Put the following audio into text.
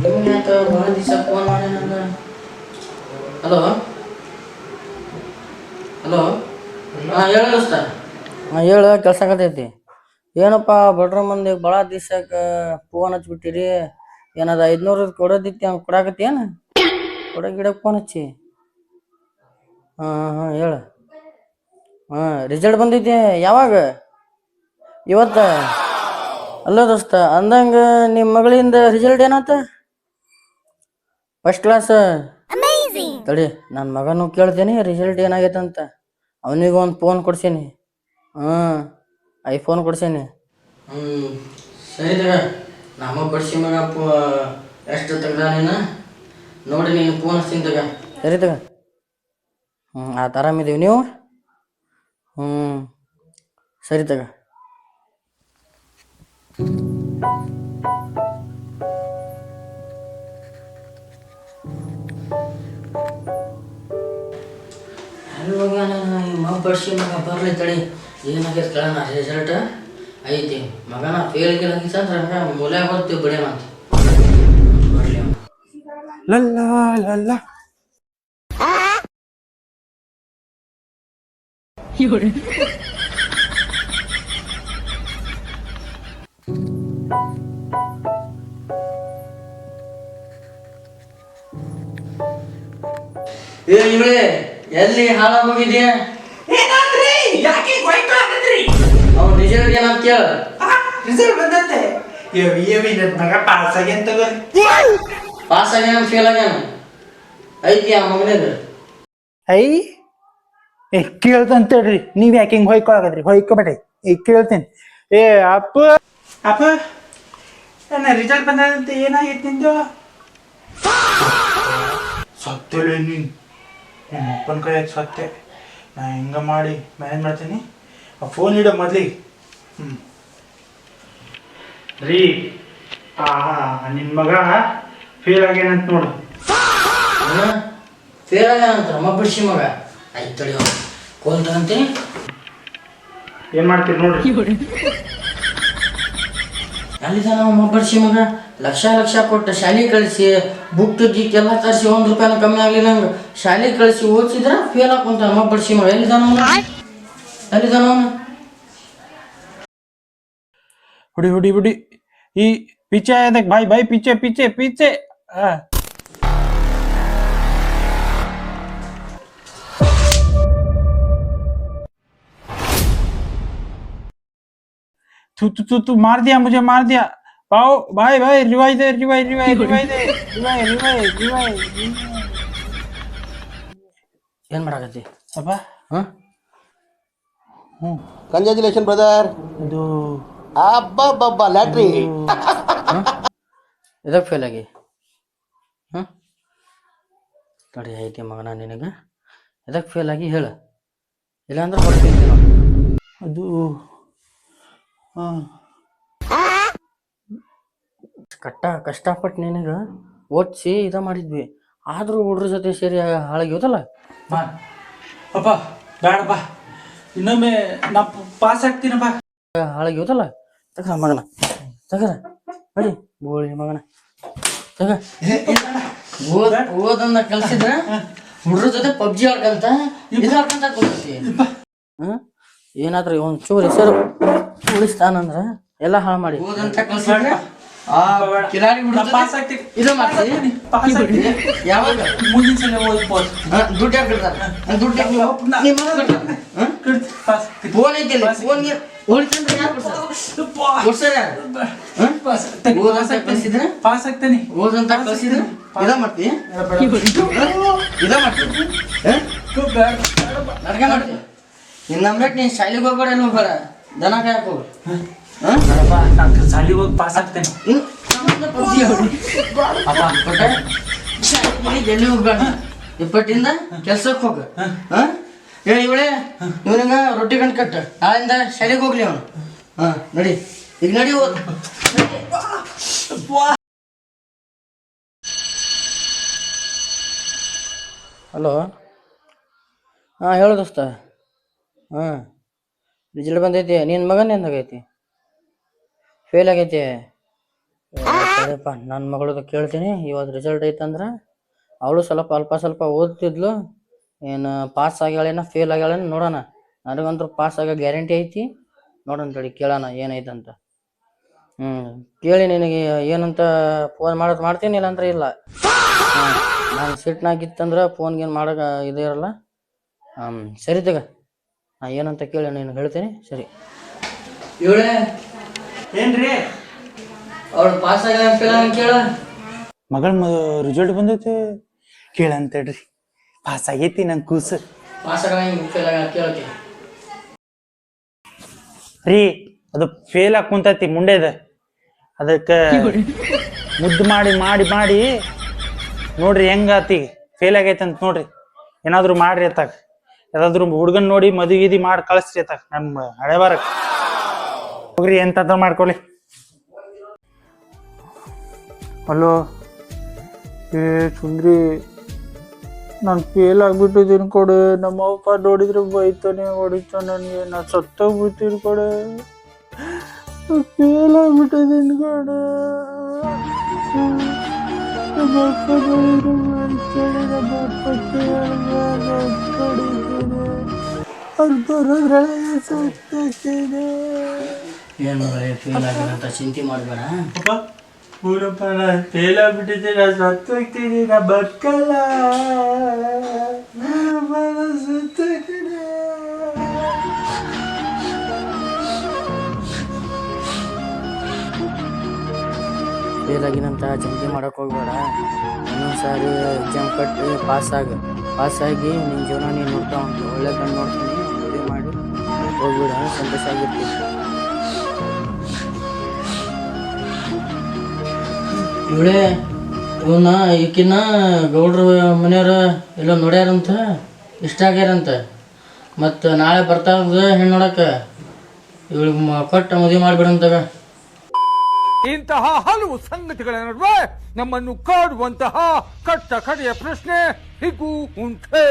ನಿಮ್ಗೆ ಯಾಕೆ ಭಾಳ ದಿವಸ ಫೋನ್ ಮಾಡಿ ನಂಗೆ? Hello hello. ಹಾಂ ಹೇಳು ದೋಸ್ತ. ಹಾಂ ಹೇಳು, ಕೆಲಸ ಆಗತೈತಿ. ಏನಪ್ಪ ಬಡ್ರ ಮಂದಿ ಭಾಳ ದಿವ್ಸಕ್ಕೆ ಫೋನ್ ಹಚ್ಬಿಟ್ಟಿರಿ. ಏನದ 500 ಕೊಡೋದಿತ್ತು, ಹಂಗೆ ಕೊಡಾಕತ್ತಿ ಏನು? ಕೊಡೋ ಗಿಡಕ್ಕೆ ಫೋನ್ ಹಚ್ಚಿ. ಹಾಂ ಹಾಂ ಹಾಂ ಹೇಳು. ಹಾಂ ರಿಸಲ್ಟ್ ಬಂದೈತಿ ಯಾವಾಗ? ಇವತ್ತ? ಅಲ್ಲ ದೋಸ್ತ, ಅಂದಂಗೆ ನಿಮ್ಮ ಮಗಳಿಂದ ರಿಸಲ್ಟ್ ಏನಾತ? First class. ತಡಿ, ನನ್ನ ಮಗನೂ ಕೇಳ್ತೀನಿ ರಿಸಲ್ಟ್ ಏನಾಗೈತೆ ಅಂತ. ಅವನಿಗೆ ಒಂದು ಫೋನ್ ಕೊಡ್ಸೀನಿ. ಹಾಂ, ಐಫೋನ್ ಕೊಡ್ಸೀನಿ. ಸರಿ ತಗ, ನಮಗೆ ಕೊಡ್ಸಿ ಮಗ. ಎಷ್ಟು ತೆಗ್ದ ನೀನು ನೋಡಿ, ನೀನು ಫೋನ್ ಹಚ್ತೀನಿ ತಗ. ಸರಿ ತಗ. ಆತ ಆರಾಮಿದ್ದೀವಿ, ನೀವು? ಸರಿ ತಗ. ಅಲ್ವಾಗ ಬಡ್ಸಿ ಮಗ ಬರಲಿ ತಡಿ. ಏನಾಗೈತೆ ಕೇಳೋಣ. ರಿಸಲ್ಟ್ ಐತಿ ಮಗನ ಫೇಲ್ ಆಗಿಲ್ಲ ಅಂದ್ರೆ ಹಂಗೆ ಮೂಲ್ಯಾಗ ಬರ್ತೀವಿ ಬಿಡೋಣ ಅಂತ. ಬರಲಿ ಲಲ್ಲ ಲಲ್ಲ. ಇವಳೆ ಎಲ್ಲಿ ಹಾಳಾಗಿ ಹೋಗಿದ್ಯಾ? ಅವ್ನ ರಿಸಲ್ಟ್ ಏನಂತ ಕೇಳ. ರಿಸಲ್ಟ್ ಬಂದತ್ತೆ. ಮಗ ಪಾಸ್ ಆಗ್ಯಾನ ತಗೋ. ಪಾಸ್ ಆಗ್ಯಾನ ಫೇಲ್ ಆಗ್ಯಾನ ಐತಿ ಆ ಮಗನಿಗೆ. ಐ ಕೇಳ್ತಂತ ಹೇಳ್ರಿ, ನೀವ್ ಯಾಕೆ ಹಿಂಗ್ ಹೊಯ್ಕೊಳಕದ್ರಿ? ಹೊಯ್ಕೊಬೇಡ್ರಿ, ಈಗ ಕೇಳ್ತೀನಿ. ಅಪ್ಪ ಅಪ್ಪ, ನನ್ನ ರಿಸಲ್ಟ್ ಬಂದಂತೆ ಏನಾಗೈತಿ ನಿಂದು? ಸತ್ತೇಳಿ ನೀನು ನಿಮ್ಮ ಅಪ್ಪನ ಕೈಯಾಗ ಸತ್ತೆ. ನಾ ಹಿಂಗ ಮಾಡಿ ಮ್ಯಾನೇಜ್ ಮಾಡ್ತೀನಿ. ಆ ಫೋನ್ ಇಡೋ ಮೊದ್ಲಿಗೆ. ರೀ, ನಿನ್ನ ಮಗ ಫೇಲ್ ಆಗ್ಯಾನಂತ ನೋಡು. ಫೇಲ್ ಆಗ್ಯಾನಂತ ಬಿಡ್ಸಿ ಮಗ. ಆಯ್ತು ತಡಿ, ಕೋಲ್ ತಗಂತೀನಿ. ಏನ್ ಮಾಡ್ತೀರಿ ನೋಡ್ರಿ. ಅಲ್ಲಿದ ನಾವು ಬಡ್ಸಿ ಮಗ ಲಕ್ಷ ಲಕ್ಷ ಕೊಟ್ಟು ಶಾಲೆ ಕಳಿಸಿ ಬುಕ್ ಗೀಕ್ ಎಲ್ಲ ತರಿಸಿ 1 ರೂಪಾಯಿನ ಕಮ್ಮಿ ಆಗಲಿಲ್ಲ ನಂಗೆ ಶಾಲೆ ಕಳಿಸಿ ಓದಿಸಿದ್ರ ಫೇಲ್ ಹಾಕೊಂತ ಬಡ್ಸಿ ಮಗ. ಎಲ್ಲಿದ್ದಾನ ಹುಡಿ ಹುಡಿ ಹುಡಿ. ಈ ಪೀಚೆ ಆಯದಕ್ ಭಾई भाई पीछे पीछे पीछे. तू मार दिया, मुझे मार दिया. पाओ भाई भाई, रिवाइव दे रिवाइव रिवाइव रिवाइव दे रिवाइव रिवाइव रिवाइव. ಏನ್ ಮಾಡಾಕತ್ತಿ ಅಪ್ಪ? Congratulation brother. ಇದು ಅಬ್ಬಬ್ಬಬ್ಬ ಲ್ಯಾಟ್ರಿ. ಇದಕ್ಕೆ ಫೇಲ್ ಆಗಿ ತಡಿ ಐತಿ ಮಗನ ನಿನಗೆ. ಇದಕ್ಕೆ ಫೇಲ್ ಆಗಿ ಹೇಳು, ಇಲ್ಲಾಂದ್ರೆ ಬರ್ತೀನಿ. ಅದು ಕಷ್ಟಪಟ್ಟು ನಿನಗೆ ಓದಿಸಿ ಇದ ಮಾಡಿದ್ವಿ, ಆದರೂ ಹುಡ್ರ ಜೊತೆ ಸೇರಿ ಹಾಳಾಗಿವತ್ತಲ್ಲ. ಅಪ್ಪ ಬೇಡಪ್ಪ, ಇನ್ನೊಮ್ಮೆ ನಾ ಪಾಸ್ ಆಗ್ತೀನಪ್ಪ. ಹಾಳಾಗಿವತ್ತಲ್ಲ. ತಗ ಮಗನ, ತಗರ ನಡಿ ಗೋಳಿ ಮಗನ, ತಗ. ಓದನ್ನ ಕಲ್ಸಿದ್ರ ಹುಡ್ರ ಜೊತೆ ಪಬ್ಜಿ ಆಡ್ಕಂತ ಇದಾಡ್ಕಂತ ಕೂತಿ. ಏನಾದ್ರೂ ಒಂಚೂರು ಹೆಸರು ಉಳಿಸ್ತಾನಂದ್ರ ಎಲ್ಲ ಹಾಳು ಮಾಡಿ ಓದಂತ ಕಲ್ಸಿದ್ರ ಕಿಲಾಡಿ ಇದು ಮಾಡ್ತೀನಿ. ಯಾವಾಗ ಮುಂದಿನ ಸಲ ಓದ್ಬೋದು. ದುಡ್ಡು ಯಾಕೆ ದುಡ್ಡು ಫೋನ್ ಐತಿಲ್ಲ, ಫೋನ್ಗೆ ಹೋಲಿಸಿದ್ರೆ ಯಾರು ಕಳಿಸಿದ್ರೆ ಪಾಸ್ ಆಗ್ತೇನೆ. ಓದಂತ ಕಳಿಸಿದ್ರೆ ಇದ ಮಾಡ್ತೀವಿ, ಇದ ಮಾಡ್ತೀವಿ, ನಡ್ಕ ಮಾಡ್ತೀವಿ. ಇನ್ನು ನಂಬ್ರಟ್ ನೀನು ಶಾಲೆಗೆ ಹೋಗ್ಬೇಡ, ಏನು ಹೋಗ್ಬೇಡ, ದನ ಕಾಯಕ್ಕೆ ಹೋಗ್ಬೇಡ. ಶಾಲೆಗೆ ಹೋಗಿ ಪಾಸ್ ಆಗ್ತೇನೆ. ಎಲ್ಲಿ ಹೋಗ್ಬೇಡ, ಇಪ್ಪಟ್ಟಿಂದ ಕೆಲ್ಸಕ್ಕೆ ಹೋಗ. ಹೇಳಿ ಇವಳೆ ಇವನಿಗ ರೊಟ್ಟಿ ಗಂಟು ಕಟ್ಟ, ನಾಳೆಯಿಂದ ಶಾಲೆಗೆ ಹೋಗ್ಲಿ ಅವನು. ನಡಿ ಈಗ ನಡಿ. ಹಲೋ. ಹೇಳು ದೋಸ್ತ. ರಿಸಲ್ಟ್ ಬಂದೈತಿ. ನಿನ್ನ ಮಗನ ಎಂದಾಗೈತಿ? ಫೇಲ್ ಆಗೈತಿ. ಸರಿಯಪ್ಪ, ನನ್ನ ಮಗಳದು ಕೇಳ್ತೀನಿ. ಇವತ್ತು ರಿಸಲ್ಟ್ ಐತಂದ್ರೆ ಅವಳು ಸ್ವಲ್ಪ ಓದ್ತಿದ್ಲು. ಏನು ಪಾಸ್ ಆಗ್ಯಾಳೇನ ಫೇಲ್ ಆಗ್ಯಾಳೇನ ನೋಡೋಣ. ನನಗಂತೂ ಪಾಸ್ ಆಗೋ ಗ್ಯಾರಂಟಿ ಐತಿ. ನೋಡೋಣ ತಡಿ, ಕೇಳೋಣ ಏನೈತಂತ. ಕೇಳಿ ನಿನಗೆ ಏನಂತ ಫೋನ್ ಮಾಡ್ತೀನಿ, ಇಲ್ಲಾಂದ್ರೆ ಇಲ್ಲ. ನಾನು ಸಿಟ್ನಾಗಿತ್ತಂದ್ರೆ ಫೋನ್ಗೇನು ಮಾಡೋಕೆ ಇದೇ ಇರಲ್ಲ. ಸರಿ ತಗ, ಏನಂತ ಕೇಳಿ ನೀನು ಹೇಳ್ತೀನಿ. ಸರಿ ಇವಳೇ ಏನ್ರಿ ಅವಳು ಪಾಸ್ ಆಗ್ಯಾಳ ಫೇಲ್ ಆಗ್ಯಾಳ ಕೇಳ. ಮಗಳ ರಿಸಲ್ಟ್ ಬಂದೈತಿ ಕೇಳಂತೇಳ್ರಿ. ಪಾಸ್ ಆಗೈತಿ ನಂಗೆ ಕೂಸು. ಪಾಸ್ ಆಗ್ಯಾಳ ಫೇಲ್ ಆಗ್ಯಾಳ ಕೇಳಕ್ಕೆ ರೀ. ಅದು ಫೇಲ್ ಆಗಿ ಕುಂತೈತಿ ಮುಂಡೆದ. ಅದಕ್ಕೆ ಮುದ್ದು ಮಾಡಿ ಮಾಡಿ ಮಾಡಿ ನೋಡ್ರಿ ಹೆಂಗಾತಿ ಫೇಲ್ ಆಗೈತೆ ಅಂತ ನೋಡ್ರಿ. ಏನಾದ್ರು ಮಾಡ್ರಿ ಅತ್ತಾಗ, ಯಾವ್ದಾದ್ರು ಹುಡ್ಗನ್ ನೋಡಿ ಮದುವೆ ಮಾಡಿ ಕಳಿಸ್ರಿ ಅತ್ತಾಗ ನಮ್ಮ ಹಳೆ ಬಾರಕ್ ಹೋಗ್ರಿ. ಎಂತ ಮಾಡ್ಕೊಳ್ಳಿ. ಹಲೋ, ಸುಂದ್ರಿ, ನಾನು ಫೇಲ್ ಆಗ್ಬಿಟ್ಟಿದ್ದೀನಿ ಕೊಡೆ. ನಮ್ಮ ಅಪ್ಪ ನೋಡಿದ್ರೆ ಬೈತಾನೆ, ಹೊಡಿತಾನೆ ನನಗೆ. ನಾನು ಸತ್ತೋಗ್ಬಿಡ್ತೀನಿ ಕೊಡೆ. ಫೇಲ್ ಆಗ್ಬಿಟ್ಟಿದ್ದೀನಿ ಕೊಡೆ. ನಮ್ಮ ಅಪ್ಪ ನೋಡಿದ್ರೆ ಬೈತಾನೆ, ನಮ್ಮ ಅಪ್ಪಕ್ಕೆ ಹೊಡಿತಾನೆ. ಅವ್ರು ಬರೋದ್ರೊಳಗೆ ಸತ್ತೋಗ್ತೀನಿ. ಏನು ಫೇಲ್ ಆಗಿಲ್ಲ ಅಂತ ಚಿಂತೆ ಮಾಡಬೇಡ. ಪೂರಪ್ಪ, ನಾನು ಫೇಲ್ ಆಗ್ಬಿಟ್ಟಿದ್ದೆ, ನಾನು ಸತ್ತೋಗ್ತೀನಿ, ನಾ ಬದುಕಲ್ಲ. ಸತ್ತೋಗ್ತೀನಿ. ಫೇಲ್ ಆಗಿನಂತ ಚಿಂತೆ ಮಾಡಕ್ಕೆ ಹೋಗ್ಬೇಡ. ಇನ್ನೊಂದು ಸಾರಿ ಎಕ್ಸಾಮ್ ಕಟ್ಟಿ ಪಾಸ್ ಆಗಿ ನಿನ್ನ ಜೀವನ ನೀನು ನೋಡ್ತಾ ಉಂಟು. ಒಳ್ಳೆ ಕಣ್ಣು ನೋಡ್ತೀನಿ, ಮದುವೆ ಮಾಡಿ ಹೋಗ್ಬಿಡ, ಸಂತೋಷ ಆಗಿರ್ತೀನಿ. ಇವಳೇ ಇವನ್ನ ಈಕಿನ ಗೌಡ್ರ ಮನೆಯವ್ರ ಎಲ್ಲ ನೋಡ್ಯಾರಂತ, ಇಷ್ಟ ಆಗ್ಯಾರಂತ. ಮತ್ತು ನಾಳೆ ಬರ್ತಾ ಹೆಣ್ಣು ನೋಡಕ್ಕೆ ಇವಳಿಗೆ ಕೊಟ್ಟು ಮದುವೆ ಮಾಡಿಬಿಡಂತಾಗ. ಇಂತಹ ಹಲವು ಸಂಗತಿಗಳ ನಡುವೆ ನಮ್ಮನ್ನು ಕಾಡುವಂತಹ ಕಟ್ಟ ಕಡೆಯ ಪ್ರಶ್ನೆ ಹೀಗೂ ಉಂಟೆ.